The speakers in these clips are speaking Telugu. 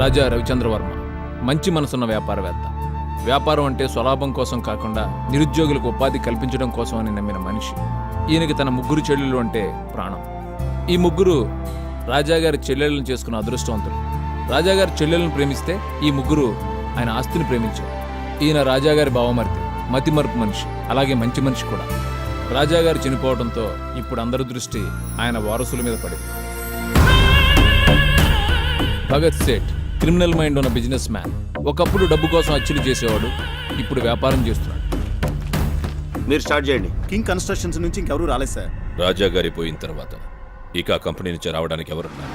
రాజా రవిచంద్రవర్మ మంచి మనసున్న వ్యాపారవేత్త. వ్యాపారం అంటే స్వలాభం కోసం కాకుండా నిరుద్యోగులకు ఉపాధి కల్పించడం కోసం అని నమ్మిన మనిషి. ఈయనకి తన ముగ్గురు చెల్లెళ్ళు అంటే ప్రాణం. ఈ ముగ్గురు రాజాగారి చెల్లెళ్ళను చేసుకున్న అదృష్టవంతులు. రాజాగారి చెల్లెలను ప్రేమిస్తే ఈ ముగ్గురు ఆయన ఆస్తిని ప్రేమించారు. ఈయన రాజాగారి బావమరిది, మతిమరుపు మనిషి, అలాగే మంచి మనిషి కూడా. రాజాగారు చనిపోవడంతో ఇప్పుడు అందరి దృష్టి ఆయన వారసుల మీద పడింది. భగత్ సేఠ్ క్రిమినల్ మైండ్ ఉన్న బిజినెస్ మ్యాన్. ఒకప్పుడు డబ్బు కోసం అచ్చులు చేసేవాడు, ఇప్పుడు వ్యాపారం చేస్తున్నాడు. మీరు స్టార్ట్ చేయండి. కింగ్ కన్స్ట్రక్షన్స్ నుంచి ఇంకెవరూ రాలేదు సార్. రాజా గారి పోయిన తర్వాత ఇక ఆ కంపెనీ నుంచి రావడానికి ఎవరున్నారు?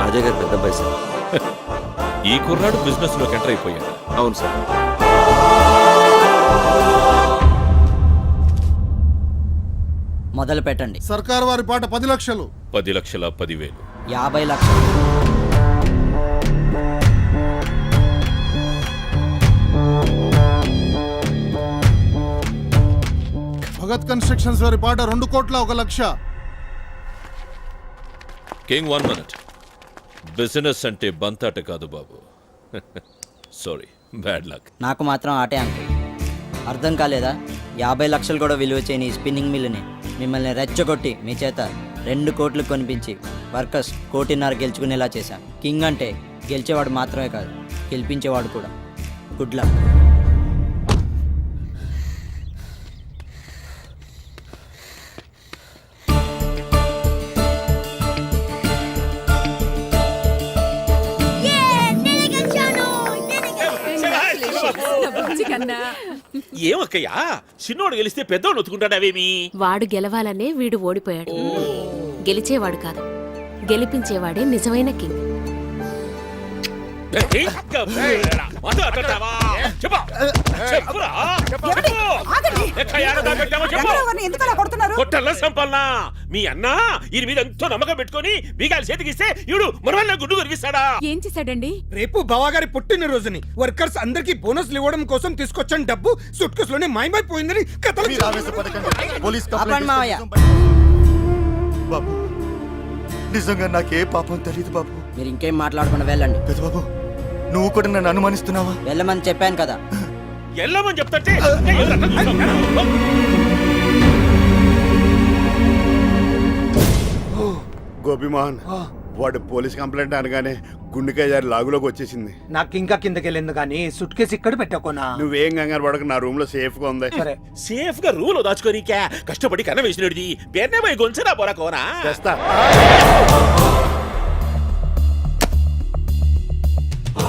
రాజా గారు పెద్ద అబ్బాయి సార్. ఈ కుర్రాడు బిజినెస్ లోకి ఎంటర్ అయిపోయాడు. అవును సార్. మొదలు పెట్టండి. సర్కారు వారి పాట 10 లక్షలు. 10,10,10,000. 50 లక్షలు. భగత్ కన్స్ట్రక్షన్స్ వారి పాట 2,01,00,000. King 1 minute. బిజినెస్ అంటే బంతాట కాదు బాబు. Sorry, bad luck. నాకు మాత్రం ఆటే అంకుల్. అర్థం కాలేదా? 50 లక్షలు కూడా విలువ చేయని ఈ స్పిన్నింగ్ మిల్లుని మిమ్మల్ని రెచ్చగొట్టి మీ చేత 2 కోట్లు కొనిపించి వర్కర్స్ 1.5 కోటి గెలుచుకునేలా చేశాను. కింగ్ అంటే గెలిచేవాడు మాత్రమే కాదు, గెలిపించేవాడు కూడా. Good luck. ఏమక్కయ్యా, చిన్నోడు గెలిస్తే పెద్దోడు ఒత్తుకుంటాడావేమి? వాడు గెలవాలనే వీడు ఓడిపోయాడు. గెలిచేవాడు కాదు, గెలిపించేవాడే నిజమైన కింగ్. కొట్టల్లా సంపాలనా? మీ అన్న ఈయన మీద ఎంతో నమ్మకం పెట్టుకుని బీగాలు చేతికిస్తే ఈడు మనవల్ల గుడ్డు కనిపిస్తాడా? ఏం చేశాడండి? రేపు బావగారి పుట్టిన రోజుని వర్కర్స్ అందరికి బోనస్లు ఇవ్వడం కోసం తీసుకొచ్చిన డబ్బు సూట్ కేసు లోనే మాయమైపోయిందని కథలు. ఆపండి మావయ్య. బాబు, నిజంగా నాకే పాపం తెలియదు బాబు. మీరు ఇంకేం మాట్లాడకుండా వెళ్ళండి. పెద్ద బాబు, నువ్వు కూడా నన్ను అనుమానిస్తున్నావా? వెళ్ళమని చెప్పాను కదా. ఎల్లమని చెప్తాంటే గోపిమోహన్, వాడు పోలీస్ కంప్లైంట్ అనగానే గుండెకాయ జారి లాగులోకి వచ్చేసింది. నాకు ఇంకా కిందకెళ్ళింది కానీ సూట్ కేసు ఇక్కడ పెట్టకోనా. నువ్వేం కంగారు పడక, నా రూమ్ లో సేఫ్ గా ఉంది. సరే, సేఫ్ గా రూల్ దాచుకోనికా కష్టపడి కన్న వేసినది పేరునే పోయి గొంచరా పోరా కోనా చేస్తా.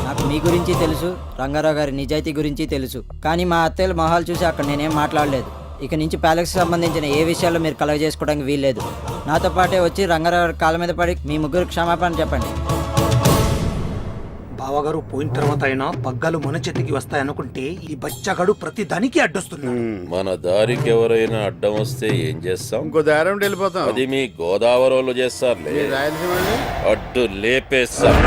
నాకు మీ గురించి తెలుసు, రంగారావు గారి నిజాయితీ గురించి తెలుసు. కానీ మా అత్తయ్యల మొహాలు చూసి అక్కడ నేనేం మాట్లాడలేదు. ఇక నుంచి ప్యాలెక్స్ సంబంధించిన ఏ విషయాల్లో మీరు కలవ చేసుకోవడానికి వీల్లేదు. నాతో పాటే వచ్చి రంగారావు కాళ్ళ మీద పడి మీ ముగ్గురు క్షమాపణ చెప్పండి. బావగారు పోయిన తర్వాత అయినా పగ్గాలు మన చేతికి వస్తాయనుకుంటే ఈ బచ్చగాడు ప్రతి దానికి అడ్డొస్తున్నాడు. మన దారికి ఎవరైనా అడ్డం వస్తే ఏం చేస్తాం? ఇంకో దారం వెళ్ళిపోతాం. అది మీ గోదావరి వాళ్ళు చేస్తారులే. అడ్డు లేపేస్తాం.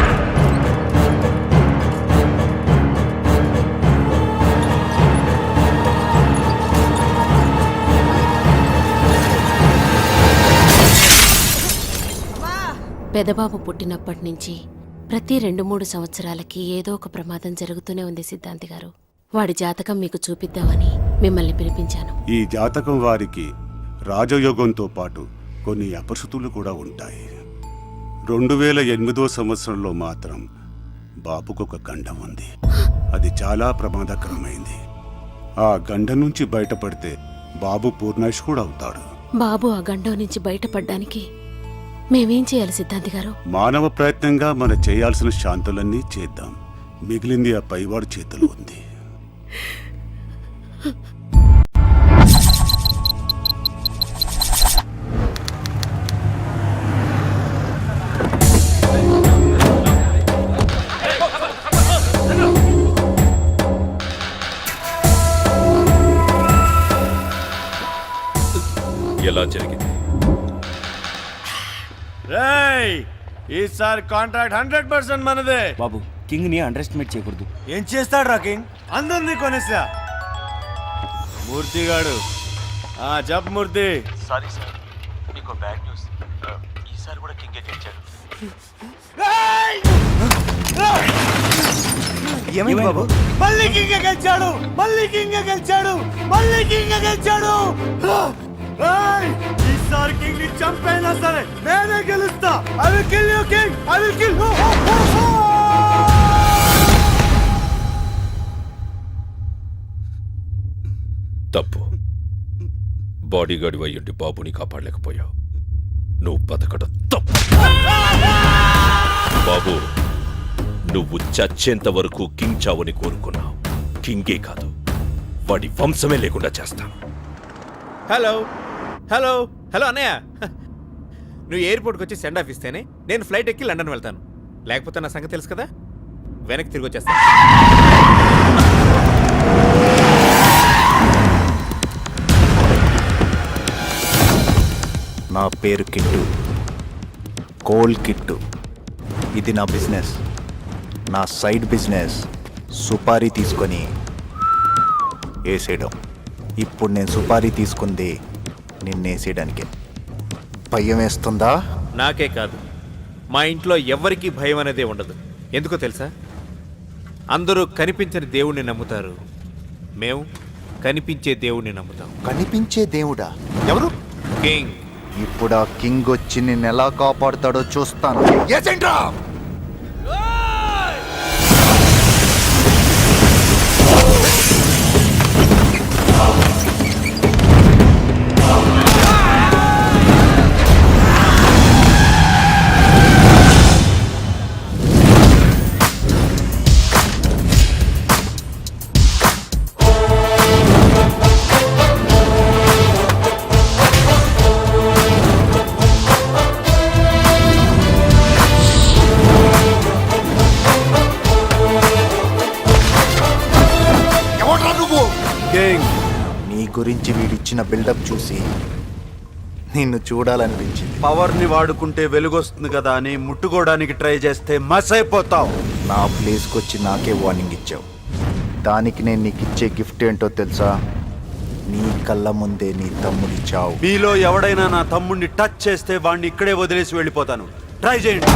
పెదబాబు పుట్టినప్పటి నుంచి ప్రతి 2-3 సంవత్సరాలకి ఏదో ఒక ప్రమాదం జరుగుతూనే ఉంది సిద్ధాంతి గారు. వాడి జాతకం మీకు చూపిద్దామని మిమ్మల్ని పిలిపించాను. ఈ జాతకం వారికి రాజయోగంతో పాటు కొన్ని అపశృతులు కూడా ఉంటాయి. 2008వ సంవత్సరంలో మాత్రం బాబుకు ఒక గండం ఉంది. అది చాలా ప్రమాదకరమైంది. ఆ గండం నుంచి బయటపడితే బాబు పూర్ణాయుష్ కూడా అవుతాడు. బాబు ఆ గండం నుంచి బయటపడ్డానికి మేమేం చేయాలి సిద్ధాంతి గారు? మానవ ప్రయత్నంగా మనం చేయాల్సిన శాంతులన్నీ చేద్దాం. మిగిలింది ఆ పైవాడి చేతిలో ఉంది. ఎలా జరిగింది? ఈసారి కాంట్రాక్ట్ 100% మనదే. బాబు, కింగ్ ని అండర్ ఎస్టిమేట్ చేయకూడదు. ఏం చేస్తాడు రా కింగ్? అందరినీ కొనేసా. మూర్తి గాడు, జప్ మూర్తి. సారీ సార్, మీకు బ్యాడ్ న్యూస్. ఈసారి కూడా కింగే గెలిచాడు. ఏమైంది బాబు? మళ్ళీ కింగే గెలిచాడు, మళ్ళీ కింగే గెలిచాడు, మళ్ళీ కింగే గెలిచాడు. ఈసారి కింగ్ ని చంపైనా సరే నేనే గెలుస్తా. I will kill you king, I will kill you. తప్పు. బాడీగార్డ్ అయ్యుండి బాబుని కాపాడలేకపోయావు. నువ్వు బతకడం తప్పు. బాబు, నువ్వు చచ్చేంత వరకు కింగ్ చావుని కోరుకున్నావు. కింగే కాదు, వాడి వంశమే లేకుండా చేస్తాను. హలో హలో హలో అన్నయ్య, నువ్వు ఎయిర్పోర్ట్కి వచ్చి సెండ్ ఆఫ్ ఇస్తేనే నేను ఫ్లైట్ ఎక్కి లండన్ వెళ్తాను. లేకపోతే నా సంగతి తెలుసు కదా, వెనక్కి తిరిగి వచ్చేస్తాను. నా పేరు కిట్టు, కోల్ కిట్టు. ఇది నా బిజినెస్. నా సైడ్ బిజినెస్ సుపారీ తీసుకొని వేసేయడం. ఇప్పుడు నేను సుపారీ తీసుకుంది నిన్నేసేయడానికే. భయం వేస్తుందా? నాకే కాదు, మా ఇంట్లో ఎవ్వరికీ భయం అనేదే ఉండదు. ఎందుకో తెలుసా? అందరూ కనిపించని దేవుణ్ణి నమ్ముతారు, మేము కనిపించే దేవుణ్ణి నమ్ముతాం. కనిపించే దేవుడా? ఎవరు? కింగ్. ఇప్పుడు ఆ కింగ్ వచ్చి నిన్ను ఎలా కాపాడుతాడో చూస్తాను. నీ గురించి వీడిచ్చిన బిల్డప్ చూసి నిన్ను చూడాలనిపించింది. పవర్ ని వాడుకుంటే వెలుగొస్తుంది కదా అని ముట్టుకోవడానికి ట్రై చేస్తే మస్ అయిపోతావు. నా ప్లేస్కి వచ్చి నాకే వార్నింగ్ ఇచ్చావు. దానికి నేను నీకు ఇచ్చే గిఫ్ట్ ఏంటో తెలుసా? నీ కళ్ళ ముందే నీ తమ్ముడి చావు. మీలో ఎవడైనా నా తమ్ముడిని టచ్ చేస్తే వాడిని ఇక్కడే వదిలేసి వెళ్ళిపోతాను. ట్రై చేయండి.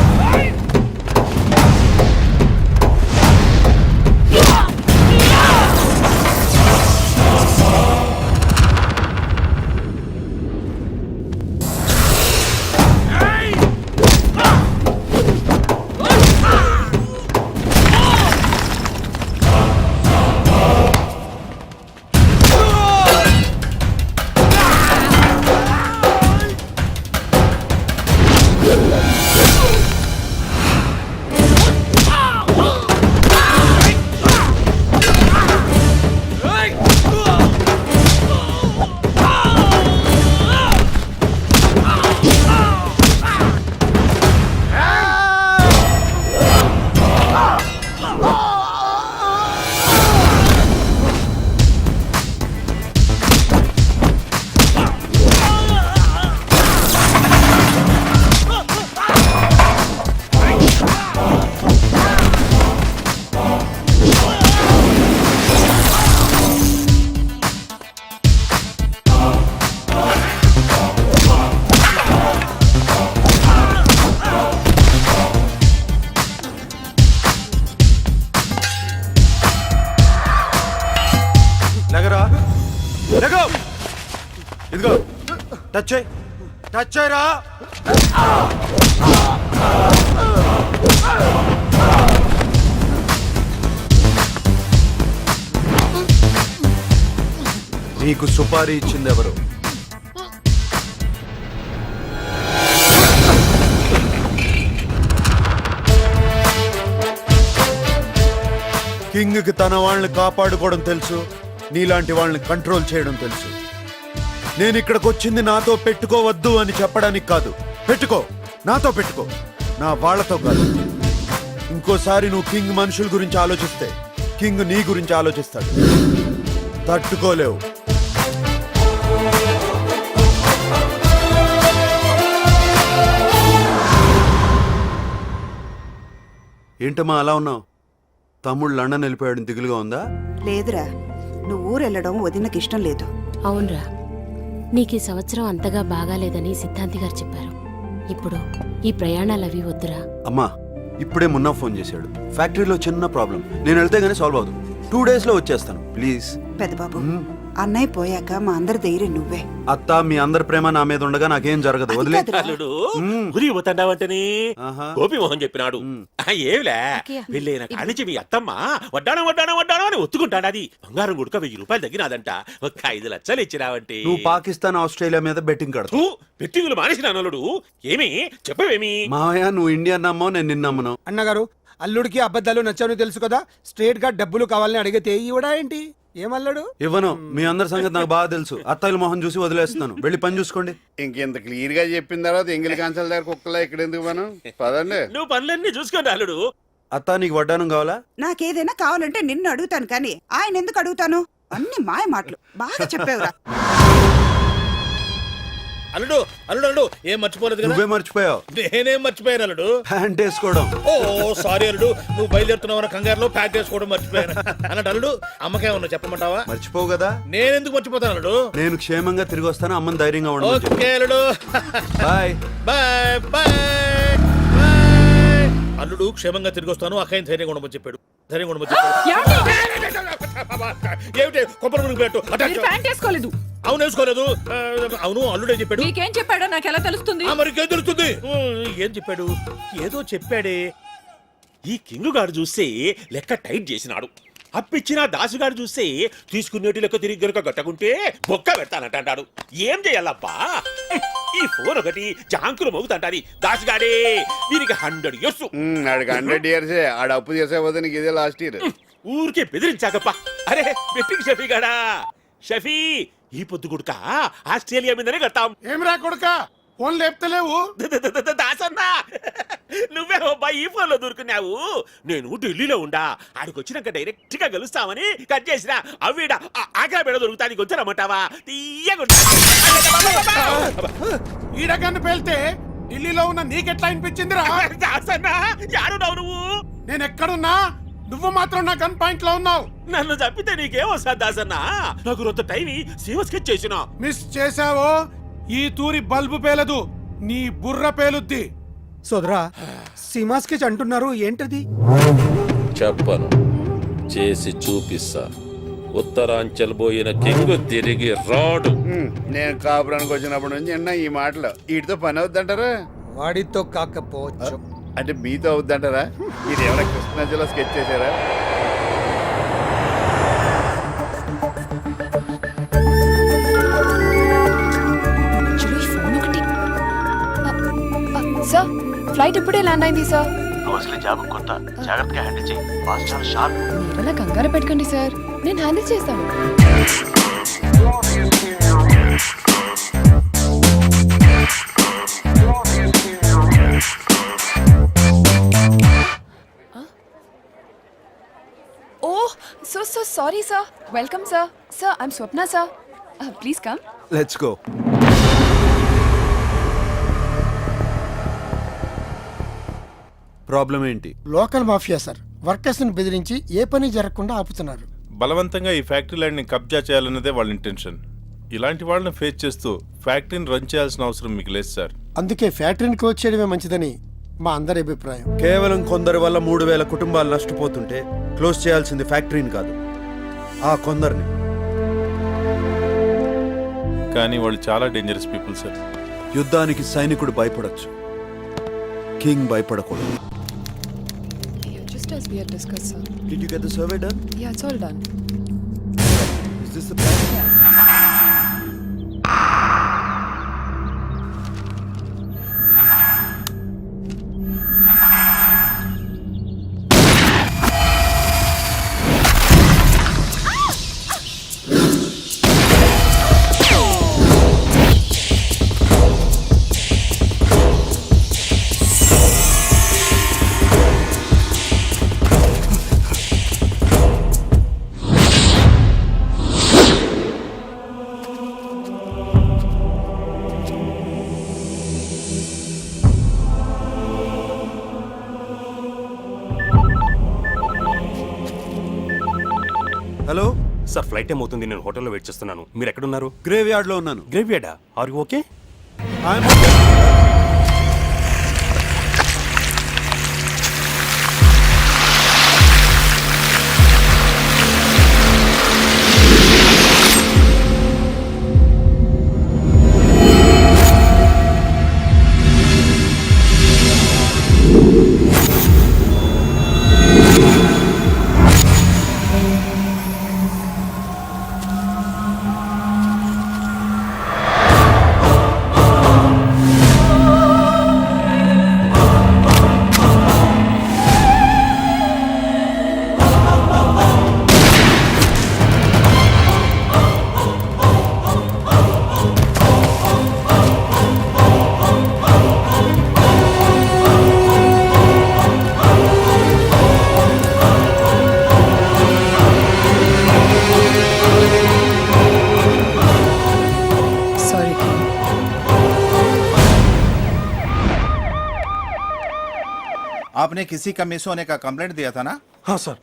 ఇదిగో టచ్ చేయి, టచ్ చేయరా. నీకు సుపారీ ఇచ్చింది ఎవరు? కింగ్కి తన వాళ్ళని కాపాడుకోవడం తెలుసు, నీలాంటి వాళ్ళని కంట్రోల్ చేయడం తెలుసు. నేను ఇక్కడికి వచ్చింది నాతో పెట్టుకోవద్దు అని చెప్పడానికి కాదు. పెట్టుకో, నాతో పెట్టుకో, నా వాళ్ళతో కాదు. ఇంకోసారి నువ్వు కింగ్ మనుషుల గురించి ఆలోచిస్తే కింగ్ నీ గురించి ఆలోచిస్తాడు. తట్టుకోలేవు. ఏంటమ్మా అలా ఉన్నావు? తమ్ముడు లండన్ వెళ్ళిపోయాడు, దిగులుగా ఉందా? లేదురా, నువ్వు ఊరు వెళ్ళడం వదినకి ఇష్టం లేదు. అవునరా, నీకు ఈ సంవత్సరం అంతగా బాగాలేదని సిద్ధాంతి గారు చెప్పారు. ఇప్పుడు ఈ ప్రయాణాలు అవి వద్దురా. అమ్మా ఇప్పుడే మున్నా ఫోన్ చేశాడు. ఫ్యాక్టరీలో చిన్న ప్రాబ్లం, నేను వెళ్తే గానీ సాల్వ్ అవుతుంది. 2 days లో వచ్చేస్తాను ప్లీజ్. పెద్దబాబు అన్నయ్య పోయాక మా అందరి ధైర్యం నువ్వే. అత్త మీ అందరి ప్రేమ నా మీద ఉండగా నాకేం జరగదు, వదిలే. అల్లుడు గురి పోతాండావంటని ఆహా. గోపిమోహన్ చెప్పినాడు. ఏమిలే వెళ్ళైన కానించి మీ అత్తమ్మ వడ్డాణం వడ్డాణం వడ్డాణం అని ఒత్తుకుంటాడది. బంగారం గుడక 1000 రూపాయలు తగ్గినాదంట. ఒక 5 లక్షలు ఇచ్చినావంటే నువ్వు పాకిస్తాన్ ఆస్ట్రేలియా మీద బెట్టింగ్ కడతావు. పెట్టింగులు మానేసిన అల్లుడు. ఏమి చెప్పవేమి? మావయ్య నువ్వు ఇండియా నమ్మవు, నేను నిన్న నమ్మను. అన్నగారు అల్లుడికి అబద్ధాలు నచ్చని తెలుసు కదా, స్ట్రేట్ గా డబ్బులు కావాలని అడిగితే ఇవ్వడా ఏంటి? ఏమల్లాడు? ఇవ్వను. మీ అందరి సంగతి నాకు బాగా తెలుసు. అత్తయ్యల మొహం చూసి వదిలేస్తున్నాను. వెళ్ళి పని చూసుకోండి. ఇంకెంత క్లియర్ గా చెప్పిన తర్వాత ఎంగిలి కాంచాల దగ్గర కుక్కలా ఇక్కడ ఎందుకు మనం పదండి. నువ్వు పనులన్నీ చూసుకోండి అల్లుడు. అత్త నీకు వడ్డానం కావాలా? నాకేదైనా కావాలంటే నిన్ను అడుగుతాను కానీ ఆయన ఎందుకు అడుగుతాను? అన్ని మాయ మాటలు బాగా చెప్పావురా. అల్లుడు అల్లుడు అల్లుడు ఏం మర్చిపోలేదు కదా? నువ్వే మర్చిపోయావు. నేనేం మర్చిపోయాను అల్లుడు? ప్యాంట్ వేసుకోవడం. ఓ సారీ అల్లుడు, నువ్వు బయలుదేరుతున్నావు కంగారులో ప్యాక్ చేసుకోవడం మర్చిపోయాను. అన్నట్టు అల్లుడు అమ్మకేమన్నా చెప్పమంటావా? మర్చిపోవు కదా. నేనెందుకు మర్చిపోతాను అల్లుడు? నేను క్షేమంగా తిరిగి వస్తాను, అమ్మని ధైర్యంగా ఉండదు. ఓకే అల్లుడు. Bye bye bye bye. అల్లుడు క్షేమంగా తిరిగి వస్తాను, అక్కయ్య ధైర్యంగా ఉండమని చెప్పాడు. ధైర్యంగా ఉండమని చెప్పాడు. ఏమిటి కొబ్బరి మురుగు పెట్టు. వేసుకోలేదు. అవును వేసుకోలేదు. అవును అల్లుడే చెప్పాడు. మీకేం చెప్పాడో నాకు ఎలా తెలుస్తుంది? మరికేం తెలుస్తుంది? ఏం చెప్పాడు? ఏదో చెప్పాడే. ఈ కింగ్ గారు చూస్తే లెక్క టైట్ చేసినాడు. అప్పిచ్చిన దాసుగాడు చూస్తే తీసుకునేటి లెక్క తిరిగి గనుక గట్టకుంటే బొక్క పెడతానంటాడు. ఏం చేయాలబ్బా? ఈ ఫోన్ ఒకటి జాంకులు మోగుతంటాది. దాసుగాడే దీనికి 100 years. ఆడికి 100 years ఆడ అప్పు చేసే పోతే నీకు ఇదే లాస్ట్ ఇయర్. ఊరికే బెదిరించాకప్పా. అరే బెట్టింగ్ షఫీ గాడా. షఫీ ఈ పొద్దు గుడుక ఆస్ట్రేలియా మీదనే కట్టాం. ఏం రా కొడుక ఫోన్ లేపుతలేవు? దాసన్నా నువ్వే అబ్బా ఈ ఫోన్ లో దొరుకున్నావు. నేను ఢిల్లీలో ఉండా. ఆడికి వచ్చినాక డైరెక్ట్ గా కలుస్తామని కట్ చేసిన. అవిడ ఆకలి పెడ దొరుకుతానికి వచ్చారమ్మంటావా? తీయగుంటా. ఈడగాన్ని పేల్తే ఢిల్లీలో ఉన్న నీకెట్లా అనిపించిందిరా? దాసన్నా యాడున్నావు నువ్వు? నేను ఎక్కడున్నా నువ్వు మాత్రం నా గన్ పాయింట్ లో ఉన్నావు. నన్ను చంపితే నీకేం వస్తా దాసన్నా? నాకు రొంత టైం సేవ స్కెచ్ చేసిన. మిస్ చేసావో ఈ తూరి బల్బు పేలదు, నీ బుర్ర పేలుద్ది. సోదరా సీమా స్కెచ్ అంటున్నారు, ఏంటది? చెప్పను, చేసి చూపిస్తా. ఉత్తరాంచల్ పోయిన కింగ్ తిరిగి రాడు. నేను కాపురానికి వచ్చినప్పటి నుంచి విన్నా ఈ మాటలు. వీటితో పని అవుద్దంటారా? వాడితో కాకపోవచ్చు. అంటే మీతో అవుద్దంటారా? ఇది ఏమైనా కృష్ణా జిల్లా స్కెచ్ చేశారా? సార్ ఫ్లైట్ ఇప్పుడే ల్యాండ్ అయింది సార్. మీరలా కంగారు పెట్టకండి సార్, నేను హ్యాండిల్ చేస్తాను. Oh so sorry sir. Welcome sir. Sir I'm Swapna sir. Please come. Let's go. Problem ఏంటి? లోకల్ మాఫియా సార్, వర్కర్స్ ని బెదిరించి ఏ పని జరగకుండా ఆపుతున్నారు. బలవంతంగా ఈ ఫ్యాక్టరీ ల్యాండ్ని కబ్జా చేయాలన్నదే వాళ్ళ ఇంటెన్షన్. ఇలాంటి వాళ్ళని ఫేస్ చేస్తూ ఫ్యాక్టరీని రన్ చేయాల్సిన అవసరం మీకు లేదు సార్. అందుకే ఫ్యాక్టరీని క్లోజ్ చేయడమే మంచిదని మా అందరి అభిప్రాయం. కేవలం కొందరి వల్ల 3000 కుటుంబాలు నష్టపోతుంటే క్లోజ్ చేయాల్సింది ఫ్యాక్టరీని కాదు, ఆ కొందరిని. కానీ వాళ్ళు చాలా డేంజరస్ పీపుల్ సార్. యుద్ధానికి సైనికుడు భయపడొచ్చు, కింగ్ భయపడకూడదు. Just as we had discussed, sir. Did you get the survey done? Yeah, it's all done. Is this the plan? Hello sir flight time అవుతుంది, నేను హోటల్లో వెయిట్ చేస్తున్నాను. మీరు ఎక్కడున్నారు? గ్రేవ్ యార్డ్ లో ఉన్నాను. గ్రేవ్ యార్డా? Are you okay? I'm okay. आपने किसी का मिस होने का कंप्लेंट दिया था ना? हाँ सर।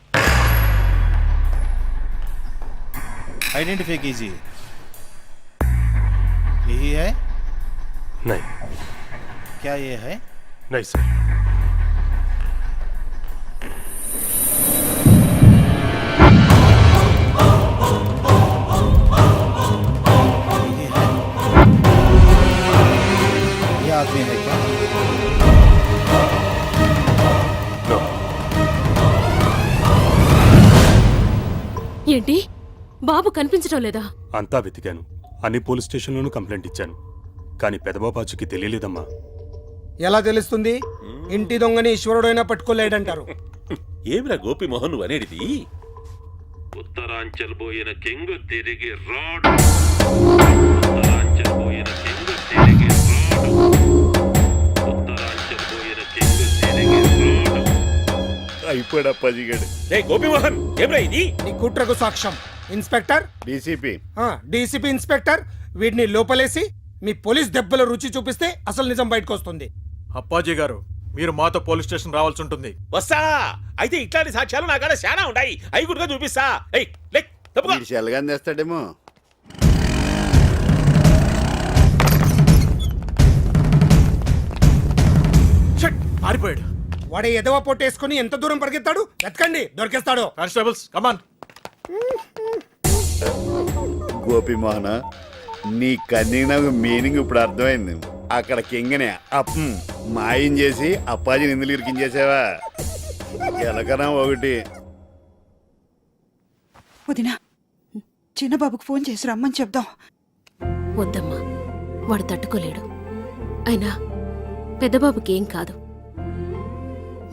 आइडेंटिफाई कीजिए। यही है? नहीं क्या ये है? नहीं सर। यही है? ये आदमी है क्या? ఏంటి బాబు కనిపించడం లేదా? అంతా వెతికాను, అన్ని పోలీస్ స్టేషన్లోనూ కంప్లైంట్ ఇచ్చాను, కానీ పెదబాబాచుకి తెలియలేదమ్మా. ఎలా తెలుస్తుంది? ఇంటి దొంగని ఈశ్వరుడైనా పట్టుకోలేడంటారు. ఏమిరా గోపిమోహన్ నువ్వు అనేటిది? ఉత్తరాంచల్ పోయిన కింగ్ తిరిగి రాడు. ఉత్తరాంచల్ పోయిన కింగ్ తిరిగి రాడు. ఉత్తరాంచల్ పోయిన కింగ్ తిరిగి రాడు. అయిపోయాడు పజిగాడు. రే గోపిమోహన్ ఏమిరా ఇది? నీ కుట్రకు సాక్ష్యం ఇన్స్పెక్టర్, డీసీపీ డీసీపీ ఇన్స్పెక్టర్, వీటిని లోపలేసి మీ పోలీస్ దెబ్బల రుచి చూపిస్తే అసలు నిజం బయటకు వస్తుంది. అప్పాజీ గారు, మీరు మాతో పోలీస్ స్టేషన్ రావాల్సి ఉంటుంది. వస్తా. అయితే ఇట్లాంటి సాక్ష్యాలు నా కాడ చాలా ఉంటాయి, అవి కూడా చూపిస్తా. ఏయ్ లే తప్పుకో. చెల్లగా తెస్తాడేమో. పారిపోయాడు. వాడే ఎదవ పొట్టేసుకుని ఎంత దూరం పరిగెత్తాడు? ఎత్కండి, దొరికేస్తాడు. Constables come on. గోపిమోహన, నీ కన్నీన మీనింగ్ ఇప్పుడు అర్థమైంది. అక్కడ కింగనే మాయం చేసి అప్పాజీని ఇందులో ఇరికించేసావా? ఎలకనా ఒకటి. వదినా, చిన్నబాబుకు ఫోన్ చేసి రమ్మని చెప్దాం. వద్దమ్మా, వాడు తట్టుకోలేడు. అయినా పెద్దబాబుకి ఏం కాదు,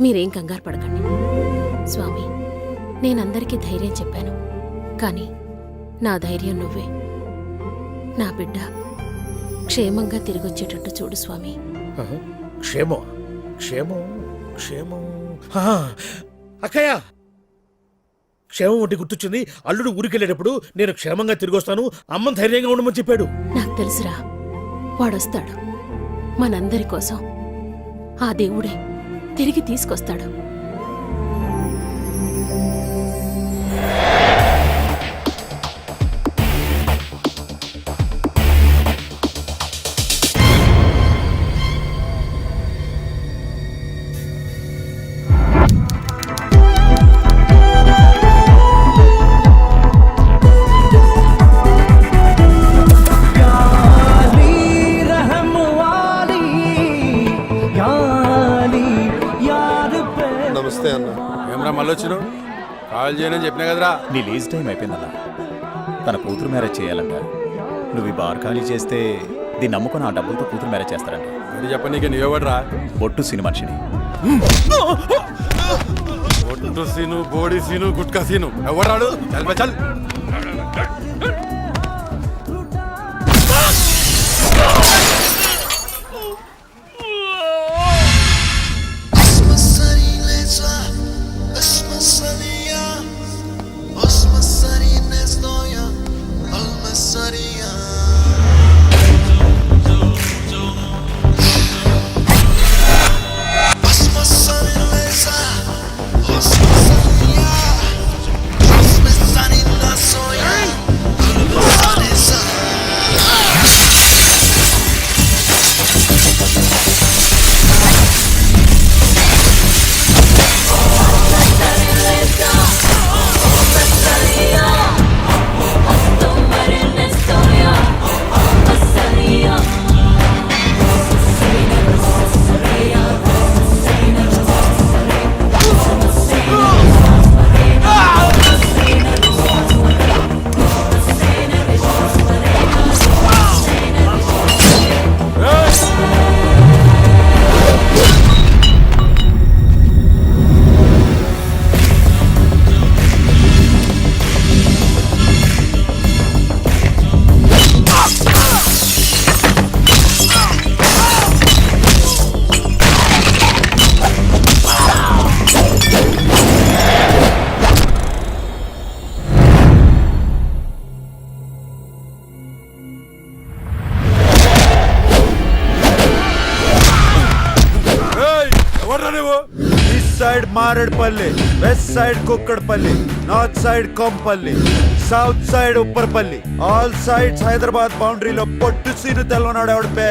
మీరేం కంగారు పడకండి. స్వామి, నేనందరికీ ధైర్యం చెప్పాను, కానీ నా ధైర్యం నువ్వే. నా బిడ్డ క్షేమంగా తిరిగొచ్చేటట్టు చూడు స్వామి. క్షేమం క్షేమం క్షేమం. అక్కయ్య, క్షేమం ఒకటి గుర్తొచ్చింది. అల్లుడు ఊరికెళ్ళేటప్పుడు నేను క్షేమంగా తిరిగి వస్తాను, అమ్మని ధైర్యంగా ఉండమని చెప్పాడు. నాకు తెలుసురా, వాడొస్తాడు. మనందరి కోసం ఆ దేవుడే తిరిగి తీసుకొస్తాడు. నమస్తే అన్న. ఏమరా మళ్ళీ వచ్చినావు? కాల్ చేయనని చెప్పినా కదరా. నీ లీజ్ టైం అయిపోయిందన్నా. తన కూతురు మ్యారేజ్ చేయాలంట. నువ్వు ఈ బార్ ఖాళీ చేస్తే దీన్ని నమ్ముకొని ఆ డబ్బులతో కూతురు మ్యారేజ్ చేస్తారంట. ఇది చెప్పనీకి నీవెవడరా? బొట్టు సిని మనిషిని. ఒట్టు సీను, బోడి సీను, గుట్కా సీను ఎవడాడు? చల్ బే చల్. Sunny, side Marredpally, west side Kukatpally, north side Kompally, south side Upparpally, all sides Hyderabad బౌండరీలో పొట్టు సీను తెల్లనాడు ఎవడు బే?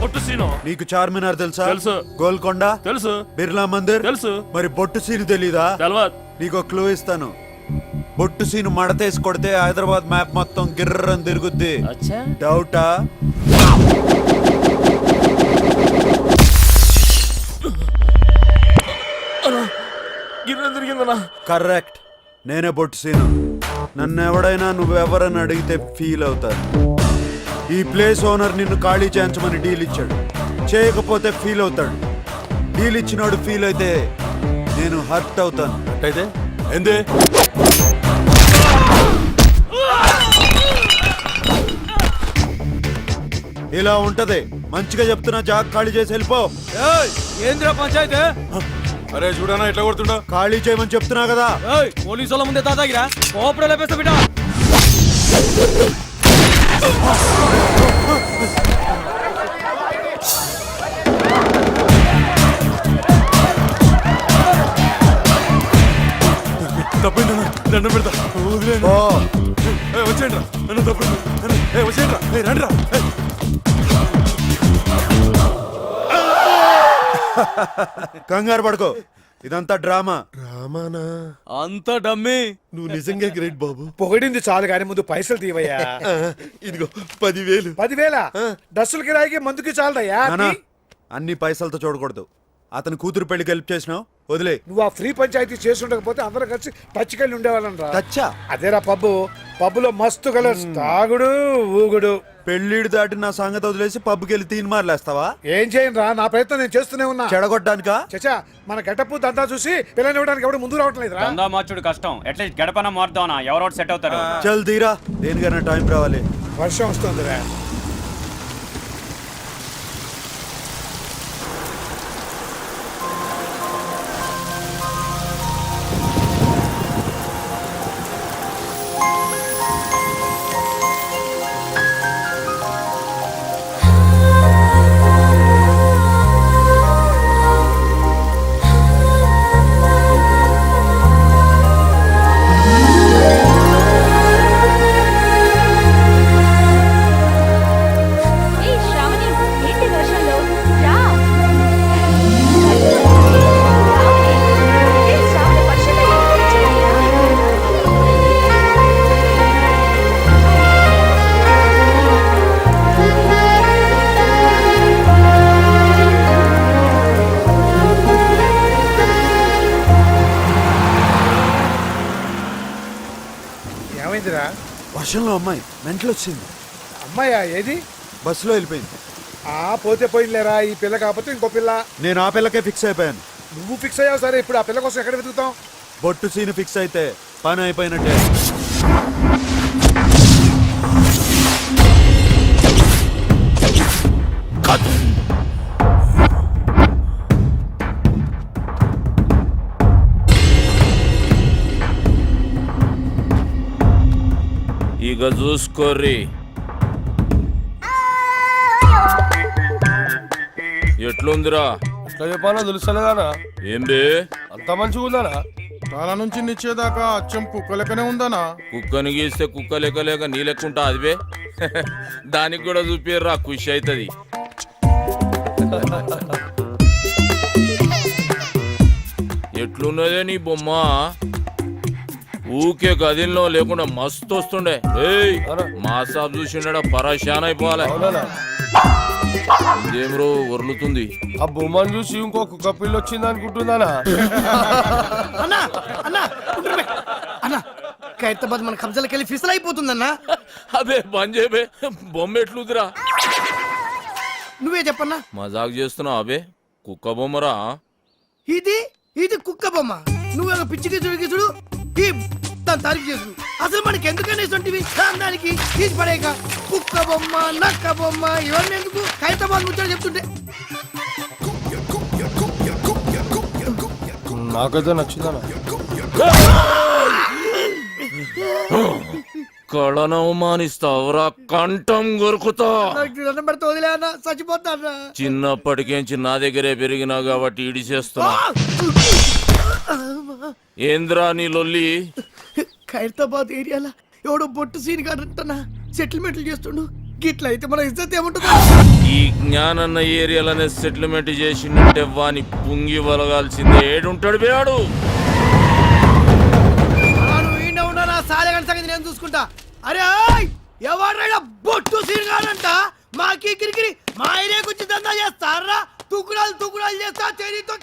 పొట్టు సీను నీకు చార్మినార్ తెలుసా? తెలుసు. గోల్కొండ తెలుసు. బిర్లా మందిర్ తెలుసు. మరి బొట్టు సీను తెలీదా? తెలవద్. నీకు క్లూ ఇస్తాను. బొట్టు సీను మడతేసి కొడితే హైదరాబాద్ మ్యాప్ మొత్తం గిర్రని తిరుగుద్ది. డౌటా? కరెక్ట్, నేనే బొట్టు సీను. నన్ను ఎవడైనా నువ్వెవరని అడిగితే ఫీల్ అవుతారు. ఈ ప్లేస్ ఓనర్ నిన్ను ఖాళీ చేయించమని డీల్ ఇచ్చాడు, చేయకపోతే ఫీల్ అవుతాడు. డీల్ ఇచ్చినాడు ఫీల్ అయితే నేను హర్ట్ అవుతాను. అయితే ఏంది? ఇలా ఉంటది. మంచిగా చెప్తున్నా, జాగ్ ఖాళీ చేసి వెళ్ళిపో. ఏంద్రా పంచాయతీ? అరే చూడనా ఎట్లా కొడుతుండో. ఖాళీ చేయమని చెప్తున్నా కదా. పోలీసు వాళ్ళ ముందే తాతాగిరా కోపడే లేపేస్తా బిడ్డ. తప్పిందన్నా దండం పెడతా. ఓ, వచ్చేయండి రా, నన్ను తప్పింది. వచ్చేయండి రా, రండి రా. కంగారు పడుకో, ఇదంతా డ్రామా. అంత డమ్మి. నువ్వు నిజంగా గ్రేట్ బాబు. పొగిడింది చాలు కానీ ముందు పైసలు తీవయ్యా. ఇదిగో 10,000. 10,000 డ్రెస్సుల కిరాయికి మందుకి చాలదయ్యా. నానా, అన్ని పైసలతో చూడకూడదు. అతను కూతురు పెళ్లికి హెల్ప్ చేసినావు, వదిలే. నువ్వు ఆ ఫ్రీ పంచాయతీ చేస్తుండకపోతే అందరం కలిసి పచ్చికెళ్ళి ఉండేవాళ్ళం రా. తచ్చా అదేరా పబ్బులో మస్తు కలర్స్, తాగుడు ఊగుడు. పెళ్ళిడు దాటి నా సంగతి వదిలేసి పబ్కి వెళ్ళి తీన్ మార్లేస్తావా? ఏం చేయను రా, నా ప్రయత్నం నేను చేస్తూనే ఉన్నా. చెడగొట్టడానికా? చచ్చా, మన గెటప్ దంతా చూసి పిల్లని ఇవ్వడానికి ఎవడు ముందు రావటం లేదు రా. మార్చుడు కష్టం. అట్లీస్ట్ గడపన మారుతావునా, ఎవరో సెట్ అవుతారు. చల్ తీరా, దేనికైనా టైం రావాలి. వర్షం వస్తుందిరా. ఏమైందిరా? వర్షంలో అమ్మాయి మెంటలు వచ్చింది. అమ్మాయా? ఏది? బస్సులో వెళ్ళిపోయింది. పోతే పోయిందిలేరా, ఈ పిల్ల కాకపోతే ఇంకో పిల్ల. నేను ఆ పిల్లకే ఫిక్స్ అయిపోయాను. నువ్వు ఫిక్స్ అయ్యావు సరే, ఇప్పుడు ఆ పిల్ల కోసం ఎక్కడ వెతుకుతాం? బొట్టు సీను ఫిక్స్ అయితే పని అయిపోయినట్టే. ఇక చూసుకోర్రి, ఎట్లుందిరా? ఎట్లా చెప్పాలో తెలుస్తలేదానా? ఏంది అంత మంచిగా ఉందానా? తల నుంచి నిచ్చేదాకా అచ్చం కుక్క లెక్కనే ఉందానా? కుక్కని గీస్తే కుక్క లెక్క లేక నీ లెక్కుంటా అదివే. దానికి కూడా చూపిర్రా, ఖుషి అవుతుంది. ఎట్లున్నదే నీ బొమ్మ? ఊకే గదిలో లేకుండా మస్తు వస్తుండే. ఏయ్, మా సాబ్ చూసిండా పరాశాన్ అయిపోవాలి. ఇదేమ్రో వరులుతుంది. ఆ బొమ్మను చూసి ఇంకో కుక్క పిల్ల వచ్చింది అనుకుంటుందానా? ఖైరతాబాద్ మన కబ్జాలకు వెళ్ళి ఫిసల్ అయిపోతుందన్నా. అబే బంద్ చేయబే, బొమ్మ ఎట్లుదిరా? నువ్వే చెప్పన్నా. మజాక్ చేస్తున్నావు అబే, కుక్క బొమ్మరా. ఇది కుక్క బొమ్మ. నువ్వు పిచ్చికి చూడు దాని తారీఫ్ చేసు. అసలు మనకి ఎందుకని ఇటువంటివి దానికి తీసి పడేక కుక్క బొమ్మ నక్క బొమ్మ ఇవన్నీ ఎందుకు? ఖైరతాబాద్ ముచ్చట చెప్తుంటే నాకైతే నచ్చిందనా? కళను అవమానిస్తావురా, కంఠం కొరుకుతా. పెడితే వదిలే అన్న, చచ్చిపోతా. చిన్నప్పటికేంచి నా దగ్గరే పెరిగినా కాబట్టి ఇడి చేస్తున్నా. ఏంద్రా నీ లొల్లి? ఖైరతాబాద్ ఏరియాలో ఎవడో బొట్టు సీన్ కాడంటనా సెటిల్మెంట్లు చేస్తుండు. గిట్ల అయితే మన ఇజ్జత్ ఏముంటుంది? ఈ జ్ఞానన్న ఏరియాలోనే సెటిల్మెంట్ చేసిందంటే వాని పుంగి వలగాల్సిందే. ఏడుంటాడు బేవాడు? నువ్వు ఈయన ఉన్నా నా సాలెగంట సంగతి నేను చూసుకుంటా. అరే ఎవరైనా బొట్టు సీన్ కాడంట మాకి కిరికిరి మా ఏరియాకి వచ్చి దందా చేస్తారా? తుకుడాలు చేస్తా చేరితో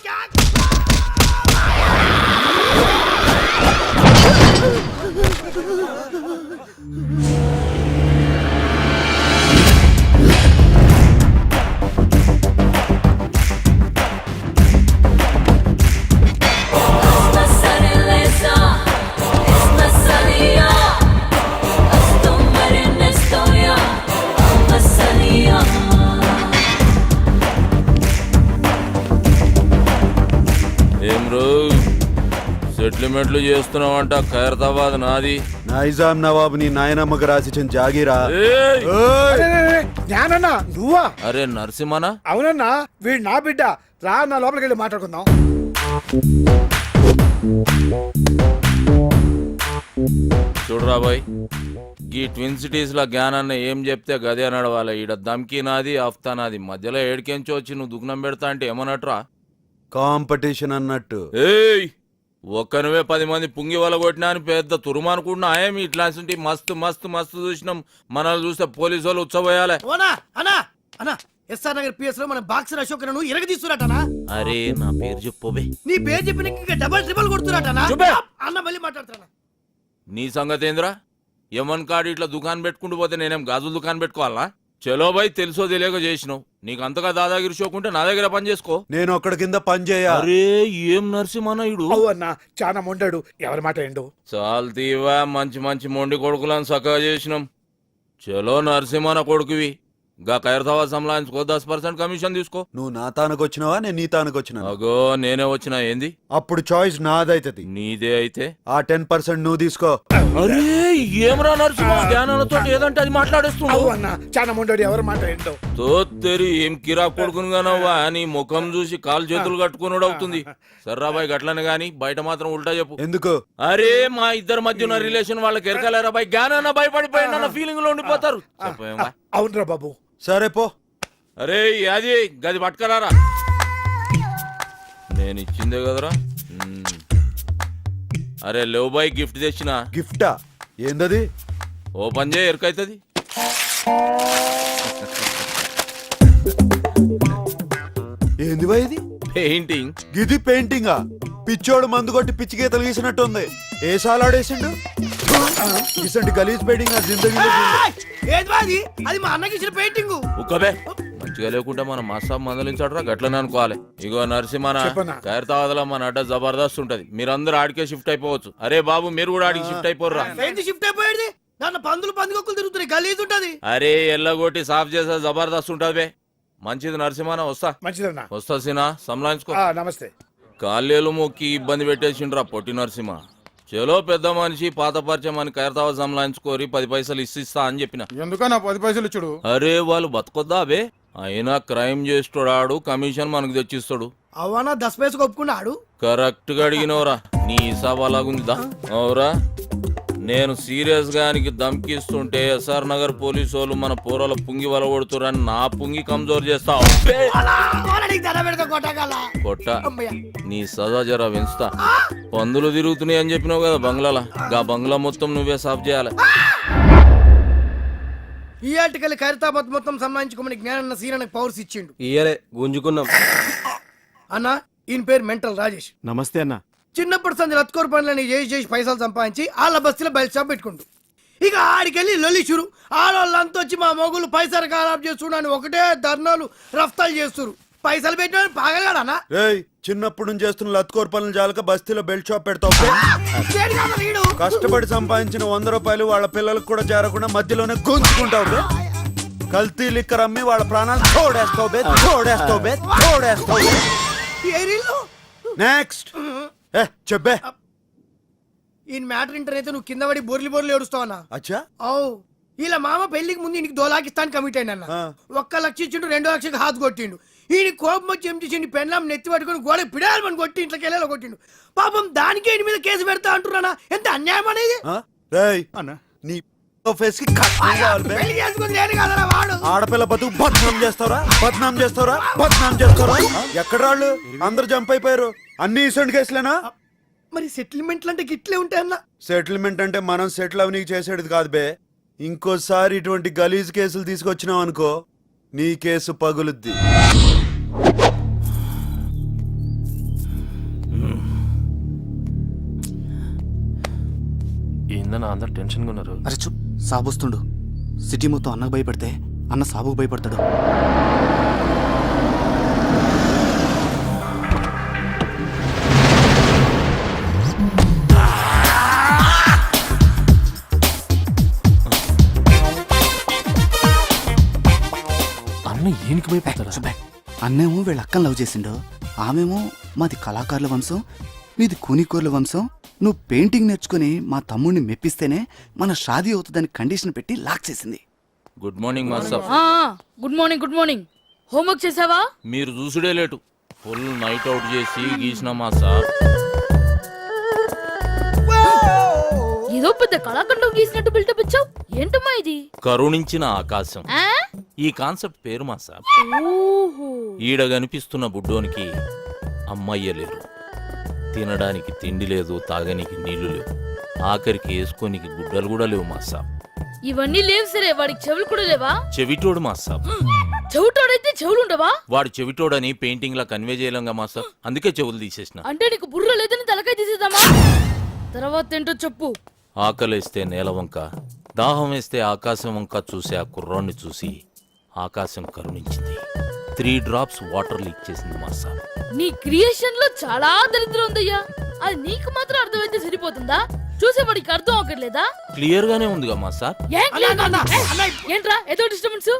ఏం రో సెటిల్మెంట్లు చేస్తున్నావంట? ఖైరతాబాద్ నాది. నైజాం నవాబు నీ నాయనమ్మకు రాసిచ్చిన జాగీరా. ఏయ్! జ్ఞానన్నా నువ్వా? అరే నరసింహనా? అవునన్నా, వీడు నా బిడ్డ. రా నా లోపలికి వెళ్ళి మాట్లాడుకుందాం. చూడరా బాయ్, ఈ ట్విన్ సిటీస్ లో జ్ఞానాన్ని ఏం చెప్తే గదే నడవాలి. ఈడ దమ్కి నాది, ఆఫ్తా నాది. మధ్యలో ఏడికెంచి వచ్చి నువ్వు దుగ్నం పెడతా అంటే ఏమన్నట్రా? కాంపిటీషన్ అన్నట్టు. ఏయ్, ఒక్కనువే 10 మంది పుంగి వల కొట్టినా అని పెద్ద తురుమనుకుంటున్నా. ఏమి ఇట్లాంటి మస్తు మస్తు మస్తు చూసినాం. మనల్ని చూస్తే పోలీసు వాళ్ళు ఉచ్చబోయాలే. అన్నా ఎస్ఆర్ నగర్ పిఎస్ లో మన బాక్సర్ అశోక్ ను ఇరగ తీస్తున్నట్టనా? అరే నా పేరు చెప్పోబే. నీ పేరు చెప్పిన ఇంకా డబల్ ట్రిపుల్ కొడుతున్నట్టనా? చూపే. అన్న మళ్ళీ మాట్లాడుతున్నా. నీ సంగతి ఏంద్రా? యమన్ కాడు ఇట్లా దుకాణం పెట్టుకుంటూ పోతే నేనేం గాజుల దుకాణం పెట్టుకోవాలా? చలో బాయ్, తెలుసో తెలియక చేసినావు. నీకు అంతగా దాదాగిరి షోకుంటే నా దగ్గర పని చేసుకో. నేను ఒక్కడి కింద పని చేయ. అరే ఏం నరసింహనాయుడు అన్నా చాలా మొండాడు. ఎవరి మాట ఏండు? చాలు తీవా, మంచి మంచి మొండి కొడుకులను చక్కగా చేసినాం. చలో నరసింహన కొడుకువి. గా ఖైరతాబాద్ సంలాయించుకో, 10% కమిషన్ తీసుకో. నువ్వు నా తానుకు వచ్చినావా, నేను నీ తానుకు వచ్చినా? అగో నేనే వచ్చినా. ఏంది? అప్పుడు చాయిస్ నాదైతది. నీదే అయితే ఆ 10% నువ్వు తీసుకో. అరే ఏమరా నరసింహ, జ్ఞానాలతో ఏదంటే అది మాట్లాడేస్తున్నావు. అన్నా చాలా మొండాడు. ఎవరి మాట ఏంటో? తోత్తెరి ఏం కిరా కొడుకునుగానవ్వా? నీ ముఖం చూసి కాలు చేతులు కట్టుకున్నాడు అవుతుంది. సర్రాబాయ్ గట్లని గాని బయట మాత్రం ఉల్టా చెప్పు. ఎందుకు? అరే మా ఇద్దరి మధ్య ఉన్న రిలేషన్ వాళ్ళకి ఎరకలేరా బాయ్? జ్ఞానాన్న భయపడిపోయిన ఫీలింగ్ లో ఉండిపోతారు. చెప్పేమా? అవునరా బాబు. సరే పో. అరే అది గది పట్టుకరారా. నేను ఇచ్చిందే కదరా. అరే లేవు బాయ్, గిఫ్ట్ తెచ్చిన. గిఫ్టా? ఏందది? ఓపెన్ చేయి, ఎరకైతుంది. ఏంది బాయ్ ఇది? పెయింటింగ్. గిది పెయింటింగా? పిచ్చోడు మందు కొట్టి పిచ్చి గీతలు గీసినట్టుంది. ఏ సాలాడేసిండు? ఇసంటి గలీజ్ పెయింటింగ్ ఆ జిందగీలో అది అది మా అన్నకి ఇచ్చిన పెయింటింగ్. ఉక్కబే, మంచిగా లేకుంటే మన మాసాబ్ మందలించాడరా, గట్లనే అనుకోవాలి. ఇగో నరసింహన, ఖైరతాబాద్లో మన అడ్డ జబర్దస్త్ ఉంటది. మీరందరూ ఆడికే షిఫ్ట్ అయిపోవచ్చు. అరే బాబు మీరు కూడా ఆడికి షిఫ్ట్ అయిపోర్రా. షిఫ్ట్ అయిపోయేది దాంట్లో పందుకొక్కులు తిరుగుతున్నాయి. గలీజ్ ఉంటది. అరే ఎల్లగొట్టి సాఫ్ చేసే జబర్దస్త్ ఉంటది బే. మంచిది నరసింహన, వస్తా. మంచిదన్నా. వస్తా సీనా, సంలాయించుకో. నమస్తే. కాళ్ళేలు మొక్కి ఇబ్బంది పెట్టేసిండ్రా పొట్టి నరసింహ. చలో పెద్ద మనిషి, పాత పరిచయం అని ఖైరతాబాద్ సంలాయించుకోరి, 10 పైసలు ఇస్తా అని చెప్పిన. ఎందుకన్నా 10 పైసలు ఇచ్చుడు? అరే వాళ్ళు బతకొద్దా బే? అయినా క్రైమ్ చేస్తాడు, కమిషన్ మనకు తెచ్చిస్తాడు. అవనా 10 పైసలు ఒప్పుకున్నాడు. కరెక్ట్ గా అడిగినవరా. నీ హిసాబ్ అలాగుందిదా? అవురా, నేను సీరియస్ గా దమ్కిస్తుంటే ఎస్ఆర్ నగర్ పోలీసు వాళ్ళు మన పోరల పుంగి వలగొడుతురని నా పుంగి కమ్జోర్ చేస్తావు. కొట్ట నీ సదా జరా పెంచుతా. పందులు తిరుగుతున్నాయి అని చెప్పినావు కదా బంగ్లాలా, గా బంగ్లా మొత్తం నువ్వే సాఫ్ చేయాలి. ఈ ఆర్టికల్ ఖైరతాబాద్ మొత్తం సంబంధించుకోమని జ్ఞానన్న సీనానికి పవర్స్ ఇచ్చిండు. ఇయ్యలే, గుంజుకున్నాం. అన్న ఈయన పేరు మెంటల్ రాజేష్. నమస్తే అన్న. చిన్నప్పటి సంది రత్కోర్ పనులని చేసి పైసలు సంపాదించి వాళ్ళ బస్తీలో బయట షాప్ పెట్టుకుంటూ ఇక ఆడికెళ్ళి లొల్లి షురు. ఆడవాళ్ళంతా వచ్చి మా మొగులు పైసలు ఖరాబ్ చేస్తున్నాను ఒకటే ధర్నాలు రఫ్తాలు చేస్తున్నారు. పైసలు పెట్టిన పాగలగాడనా? చిన్నప్పుడు నుంచి చేస్తున్న లత్కోర్ పనులు జాలక బస్తీలో బెల్ట్ షాప్ పెడతావు. కష్టపడి సంపాదించిన 100 రూపాయలు వాళ్ళ పిల్లలకు కూడా చేరకుండా మధ్యలోనే గుంజుకుంటావు. కల్తీ లిక్కర్ అమ్మి వాళ్ళ ప్రాణాలు తోడేస్తావు. నెక్స్ట్ చెప్పే. ఈయన మ్యాటర్ ఇంటర్ అయితే నువ్వు కింద పడి బొర్లి ఏడుస్తావన్నా? అచ్చా. అవు ఇలా మామ పెళ్లికి ముందు ఇంటికి 2 లాఖ ఇస్తాను కమిట్ అయిన. 1 లక్ష ఇచ్చిండు, 2 లక్షకి హాత్ కొట్టిండు. ఈయన కోపం వచ్చి ఏం చేసిండు పెన్లాం నెత్తి పట్టుకొని గోడ పిడాలని కొట్టి ఇంట్లోకి వెళ్ళాలి కొట్టిండు పాపం దానికి ఈయన మీద కేసు పెడతా అంటున్నానా ఎంత అన్యాయం అనేది రేయ్ నీ ఫేస్ కి కట్నం కావాలి బే. పెళ్లి చేసుకుని లేడు కదరా వాడు ఆడపిల్ల బతుకు బద్నాం చేస్తారా బద్నాం చేస్తారా బద్నాం చేస్తారా ఎక్కడ రాళ్ళు అందరు జంప్ అయిపోయారు అన్ని ఇసంటి కేసులేనా మరి సెటిల్మెంట్లు అంటే గిట్లే ఉంటాయన్నా సెటిల్మెంట్ అంటే మనం సెటిల్ అవనీకి చేసేది కాదు బే ఇంకోసారి ఇటువంటి గలీజ్ కేసులు తీసుకొచ్చినావు అనుకో నీ కేసు పగులుద్ది ఏందన్నా అందరు టెన్షన్గా ఉన్నారు. అరే చూ సాబొస్తుండు సిటీ మొత్తం అన్నకు భయపడితే అన్న సాబుకు భయపడతాడు. అన్న ఏనికి భయపడతాడా? అన్నేమో వీళ్ళ అక్కని లవ్ చేసిండు, ఆమెమో మాది కళాకారుల వంశం, మీది కూనికూర్ల వంశం. నువ్వు పెయింటింగ్ నేర్చుకుని మా తమ్ముడిని మెప్పిస్తేనే మన షాదీ అవుతుందని కండిషన్ పెట్టి లాక్ చేసింది. Good morning master. Good morning good morning. Homework చేసావా? మీరు చూసుడే లేటు. ఫుల్ నైట్ అవుట్ చేసి గీసిన మాస్టర్. ఏదో పెద్ద కళాఖండం గీసినట్టు బిల్డప్ ఇచ్చావు. ఏంటమ్మా ఇది? కరుణించిన ఆకాశం ఈ కాన్సెప్ట్ పేరు మాస్టర్. ఈడ కనిపిస్తున్న బుడ్డోనికి అమ్మయ్య లేరు, తినడానికి తిండి లేదు, తాగనికి నీళ్లు లేవు, ఆఖరికి వేసుకోనికి గుడ్డలు కూడా లేవు మాస్టర్. ఇవన్నీ లేవు సరే, వాడికి చెవులు కూడా లేవా? చెవిటోడు మాస్టర్. చెవిటోడైతే చెవులు ఉండవా? వాడు చెవిటోడని పెయింటింగ్ లా కన్వే చేయలేంగా మాస్టర్, అందుకే చెవులు తీసేసిన. అంటే నీకు బుర్ర లేదని తలకాయ తీసేద్దామా? తర్వాత ఏంటో చెప్పు. ఆకలేస్తే నేల వంక, దాహం వేస్తే ఆకాశం వంక చూసి ఆ కుర్రాన్ని చూసి ఆకాశం కరుణించింది. 3 drops వాటర్ లీక్ చేసింది మాస్టర్. నీ క్రియేషన్ లో చాలా దరిద్రం ఉందయ్యా. అది నీకు మాత్రం అర్థమైతే సరిపోతుందా? చూసేవాడికి అర్థం అవ్వట్లేదా? క్లియర్ గానే ఉందిగా మాస్టర్. ఏంట్రా ఏదో డిస్టర్బెన్స్?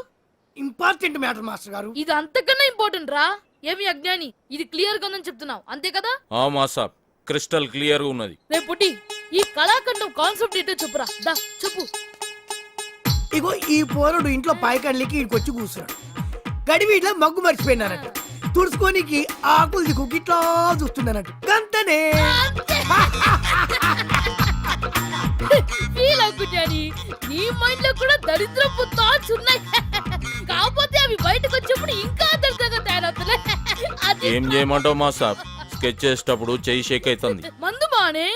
ఇంపార్టెంట్ మ్యాటర్ మాస్టర్ గారు. ఇది అంతకన్నా ఇంపార్టెంట్ రా. ఏమి అజ్ఞాని, ఇది క్లియర్ గా ఉందని చెప్తున్నావు అంతే కదా? ఆ మాస్టర్ క్రిస్టల్ క్లియర్ గా ఉన్నది. రేపు పుట్టి ఈ కళాఖండం కాన్సెప్ట్ ఏంటో చెప్పురా. దా చెప్పు. ఇగో ఈ పోరుడు ఇంట్లో పాయకండ్లకి ఇక్కడికి వచ్చి కూర్చున్నాడు. గడివి ఇట్లా మగ్గు మర్చిపోయినారట. తుడుచుకోనికి ఆకులు దిక్కు ఇట్లా చూస్తుందన్నట్టు గంతనే. ఫీల్ అవుకుంటాని నీ మైండ్ లో కూడా దరిద్రపు థాట్స్ ఉన్నాయి. కాకపోతే అవి బయటకు వచ్చినప్పుడు ఇంకా దరిద్రంగా తయారవుతున్నాయి. ఏం చేయమంటావు మాస్టర్? స్కెచ్ చేసేటప్పుడు చెయ్యి షేక్ అవుతుంది. మందు బానే.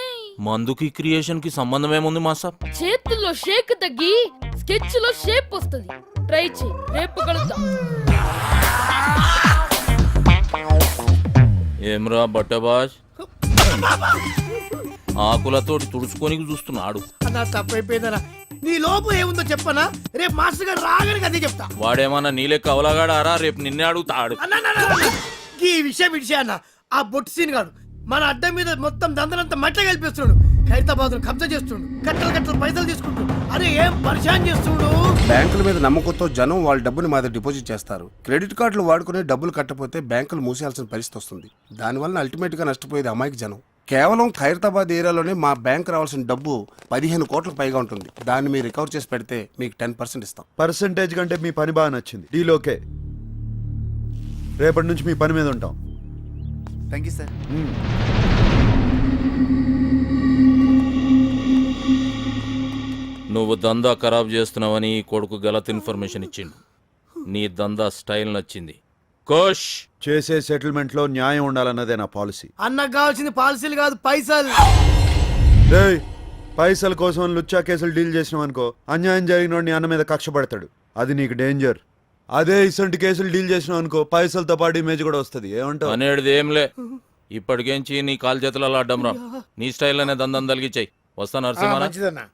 మందుకి క్రియేషన్ కి సంబంధం ఏముంది మాస్టర్? చేతుల్లో షేక్ తగ్గి స్కెచ్ లో షేప్ వస్తుంది. ట్రై చేయి, రేపు కలుద్దాం. ఏమ్రా బట్టబాజ్, ఆకులతోటి తుడుచుకోనికి చూస్తున్నాడు. అన్నా తప్పైపోయిందనా. నీ లోపు ఏముందో చెప్పనా? రేపు మాస్టర్ గారు రాగానే అదే చెప్తా. వాడేమన్నా నీలెక్క అవలగాడారా? రేపు నిన్నే అడుగుతాడు. ఈ విషయం అన్న ఆ బొట్టు సీన్ గాడు మన అడ్డం మీద మొత్తం దందనంతా మట్ల కలిపిస్తున్నాడు. ఖైరతాబాద్ కబ్జా చేస్తుండు, కట్టలు కట్టలు పైసలు తీసుకుంటాడు. అరే ఏం పరిశాన్ చేస్తుండు. బ్యాంకుల మీద నమ్మకంతో జనం వాళ్ళ డబ్బుని మా దగ్గర డిపాజిట్ చేస్తారు. క్రెడిట్ కార్డులు వాడుకునే డబ్బులు కట్టపోతే బ్యాంకులు మూసేయాల్సిన పరిస్థితి వస్తుంది. దానివల్ల అల్టిమేట్ గా నష్టపోయేది అమాయక జనం. కేవలం ఖైరతాబాద్ ఏరియాలోనే మా బ్యాంక్ రావాల్సిన డబ్బు 15 కోట్లకు పైగా ఉంటుంది. దాన్ని మీరు రికవర్ చేసి పెడితే మీకు 10% ఇస్తాం. పర్సంటేజ్ కంటే మీ పని బాగా నచ్చింది. Deal okay. రేపటి నుంచి మీ పని మీద ఉంటాం. Thank you sir. నువ్వు దందా ఖరాబ్ చేస్తున్నావని ఈ కొడుకు గలత్ ఇన్ఫర్మేషన్ ఇచ్చిండు. నీ దందా స్టైల్ నచ్చింది. కోష్ చేసే సెటిల్మెంట్ లో న్యాయం ఉండాలన్నదే నా పాలసీ. అన్నకు కావాల్సింది పాలసీలు కాదు, పైసలు. రేయ్, పైసల కోసం లుచ్చా కేసులు డీల్ చేసినావు అనుకో, అన్యాయం జరిగిన నీ అన్న మీద కక్ష పడతాడు. అది నీకు డేంజర్. అదే ఇసంటి కేసులు డీల్ చేసినావు అనుకో, పైసలతో పాటు ఇమేజ్ కూడా వస్తుంది. ఏమంటావు? అనేది ఏంలే, ఇప్పటికేంచి నీ కాలు చేతులలో అడ్డం రా. నీ స్టైల్ అనే దందం తలిగిచ్చాయి. వస్తా నరసింహ.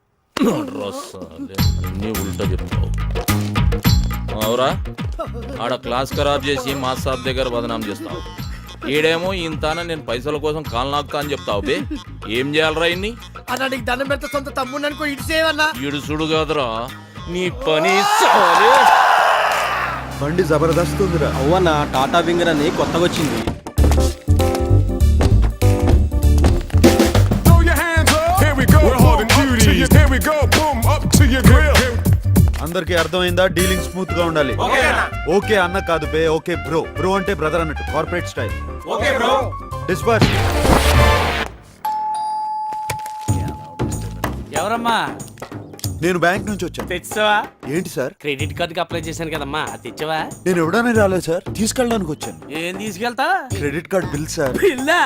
అన్ని ఉల్టా చెప్తావు. అవురా, ఆడ క్లాస్ ఖరాబ్ చేసి మా సాబ్ దగ్గర బదనాం చేస్తావు. ఈడేమో ఇంతాన నేను పైసల కోసం కాలు నాకుతా అని చెప్తావు. బే ఏం చేయాలరా ఇన్ని? అన్న నీకు దండం పెడితే సొంత తమ్ముడు అనుకో ఇడిసేవన్నా. ఇడుసుడు కాదురా నీ పని. సాలే బండి జబర్దస్త్ ఉందిరా. అవ్వన్న టాటా వింగర్ అని కొత్తగా వచ్చింది. అందరికి అర్థమైందా? డీలింగ్ స్మూత్ గా ఉండాలి. ఓకే అన్న కాదు బే, ఓకే బ్రో. బ్రో అంటే బ్రదర్ అన్నట్టు, కార్పొరేట్ స్టైల్. డిస్పర్స్. ఎవరమ్మా? నేను బ్యాంక్ నుంచి వచ్చాను. తెచ్చావా? ఏంటి సార్? క్రెడిట్ కార్డుకి అప్లై చేశాను కదమ్మా, అది తెచ్చావా? నేను ఎవడనే రాలేదు సార్, తీసుకెళ్ళడానికి వచ్చాను. ఏం తీసుకెళ్తా? Credit card bill sir. పిల్లా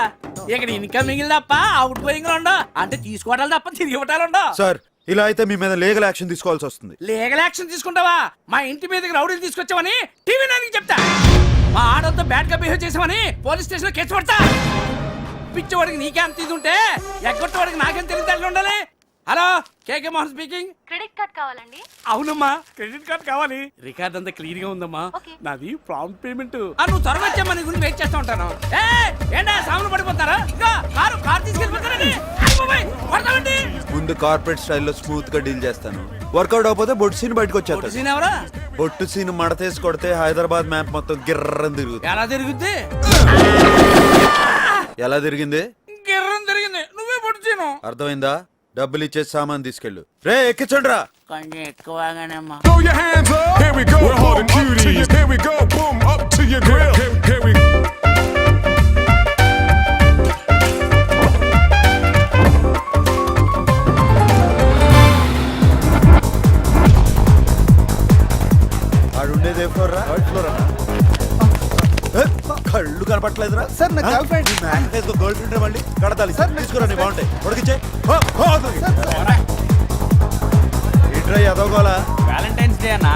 ఇక్కడ ఇన్కమింగ్ తప్ప అవుట్ గోయింగ్ ఉండవు, అంటే తీసుకోవడాలు తప్ప తిరిగి ఇవ్వటాలు ఉండవు. సార్ ఇలా అయితే మీ మీద లీగల్ యాక్షన్ తీసుకోవాల్సి వస్తుంది. లీగల్ యాక్షన్ తీసుకుంటావా? మా ఇంటి మీదకి రౌడీలు తీసుకొచ్చావని టీవీ నైన్కి చెప్తా. మా ఆడతో బ్యాడ్ గా బిహేవ్ చేసావని పోలీస్ స్టేషన్ లో కేసు పడతా. పిచ్చవాడికి నీకే అంత ఇది ఉంటే ఎగ్గొట్టవాడికి నాకేం తెలియదు ఉండాలి. హలో, కేకే మోహన్ స్పీకింగ్. క్రెడిట్ కార్డ్ కావాలండి. అవునమ్మా, క్రెడిట్ కార్డ్ కావాలి. రికార్డ్ అంతా క్లియర్ గా ఉందమ్మా. నాది ప్రాంప్ట్ పేమెంట్. నువ్వు త్వరగా వచ్చామ్మా, నీ గురించి వెయిట్ చేస్తా ఉంటాను. ఏంటా సామాన్లు పడిపోతారా? ఇంకా కారు తీసుకెళ్ళిపోతారండి. ముందు కార్పొరేట్ స్టైల్లో స్మూత్ గా డీల్ చేస్తాను. వర్కౌట్ అవకపోతే బొట్టు సీన్ బయటకు వచ్చేస్తాను. సీన్ ఎవరా? బొట్టు సీన్ మడతేసి కొడితే హైదరాబాద్ మ్యాప్ మొత్తం గిర్రం తిరుగుతుంది. ఎలా తిరుగుద్ది? ఎలా తిరిగింది? గిర్రం తిరిగింది. నువ్వే పొడిచాను. అర్థమైందా? డబ్బులు ఇచ్చేసి సామాన్ తీసుకెళ్ళు. రే ఎక్కించండి రా. కొంచెం ఎక్కువగానేమ్మా. ఆడుండేది ఏ ఫ్లోర్ రా? థర్డ్ ఫ్లోర్ అన్న. కళ్ళు కనపట్లేదురా సార్ నా గర్ల్ ఫ్రెండ్. గర్ల్ ఫ్రెండ్ మళ్ళీ కడతాలి సార్. తీసుకురా, నీ బాగుంటాయి. ఉడికిచ్చే ఏంట్రా ఎదవగోలా? వ్యాలంటైన్స్ డే అన్న,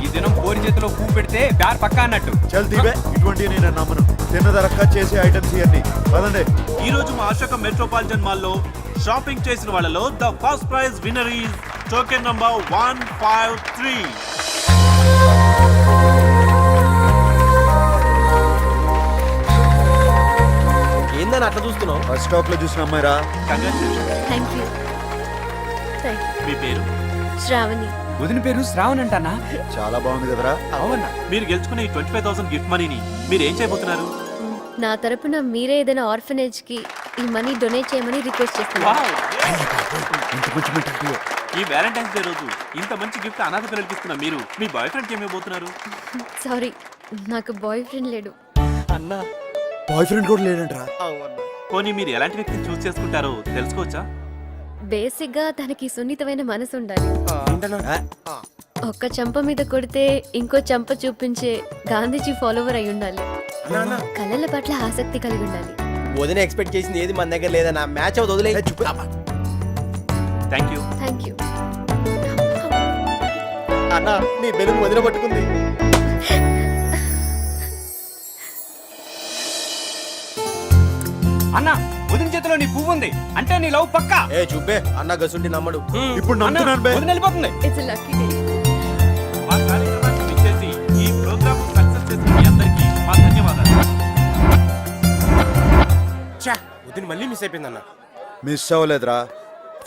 ఈ దినం కోరి చేతిలో పువ్వు పెడితే బ్యార్ పక్కా అన్నట్టు. చల్ తీవే, ఇటువంటి నేను నమ్మను. తిన్నదరక్క చేసే ఐటమ్స్ ఇవన్నీ పదండి. ఈ రోజు మా అశోక మెట్రోపాలిటన్ మాల్లో షాపింగ్ చేసిన వాళ్ళలో the first prize winner is token number 153. ఏందని అట్లా చూస్తున్నావు? ఫస్ట్ స్టాప్ లో చూసిన అమ్మాయిరా. Thank you. మీ పేరు? శ్రావణి. వదిన పేరు శ్రావణ్ అంటానా? చాలా బాగుంది కదరా. అవునా? మీరు గెలుచుకున్న ఈ 25,000 గిఫ్ట్ మనీని మీరు ఏం చేయబోతున్నారు? నా తరపున మీరే ఏదైనా ఆర్ఫనేజ్ కి ఈ మనీ డొనేట్ చేయమని రిక్వెస్ట్ చేస్తున్నాను. ఈ వ్యాలంటైన్స్ డే రోజు ఇంత మంచి గిఫ్ట్ అనాథ పిల్లలకి ఇస్తున్న మీరు మీ బాయ్ ఫ్రెండ్ ఏమైపోతున్నారు? సారీ, నాకు బాయ్ ఫ్రెండ్ లేడు. అన్నా, బాయ్ ఫ్రెండ్ కూడా లేడంట్రా. పోనీ మీరు ఎలాంటి వ్యక్తిని చూస్ చేసుకుంటారో తెలుసుకోవచ్చా? బేసిక్ గా తనకి సున్నితమైన మనసు ఉండాలి. ఒక్క చెంప మీద కొడితే ఇంకో చెంప చూపించే గాంధీజీ ఫాలోవర్ అయి ఉండాలి. కళల పట్ల ఆసక్తి కలిగి ఉండాలి. వదిన ఎక్స్పెక్ట్ చేసింది ఏది మన దగ్గర లేదన్నా. మ్యాచ్ అవుతుంది, వదిలే. Thank you. Thank you. అన్నా, నీ బెలూన్ వదిన పట్టుకుంది. అన్నా, వదిన చేతిలో నీ పువ్వు ఉంది అంటే నీ లవ్ పక్కా. ఏ చూపే, అన్న గసుండి నమ్మడు. ఇప్పుడు నమ్ముతున్నాను బే. వదిన వెళ్ళిపోతుంది. It's lucky day. మా కార్యక్రమాన్ని విచ్చేసి ఈ ప్రోగ్రామ్ సక్సెస్ చేసిన మీ అందరికీ మా ధన్యవాదాలు. వదిన మళ్ళీ మిస్ అయిపోయిందన్నా. మిస్ అవ్వలేదురా.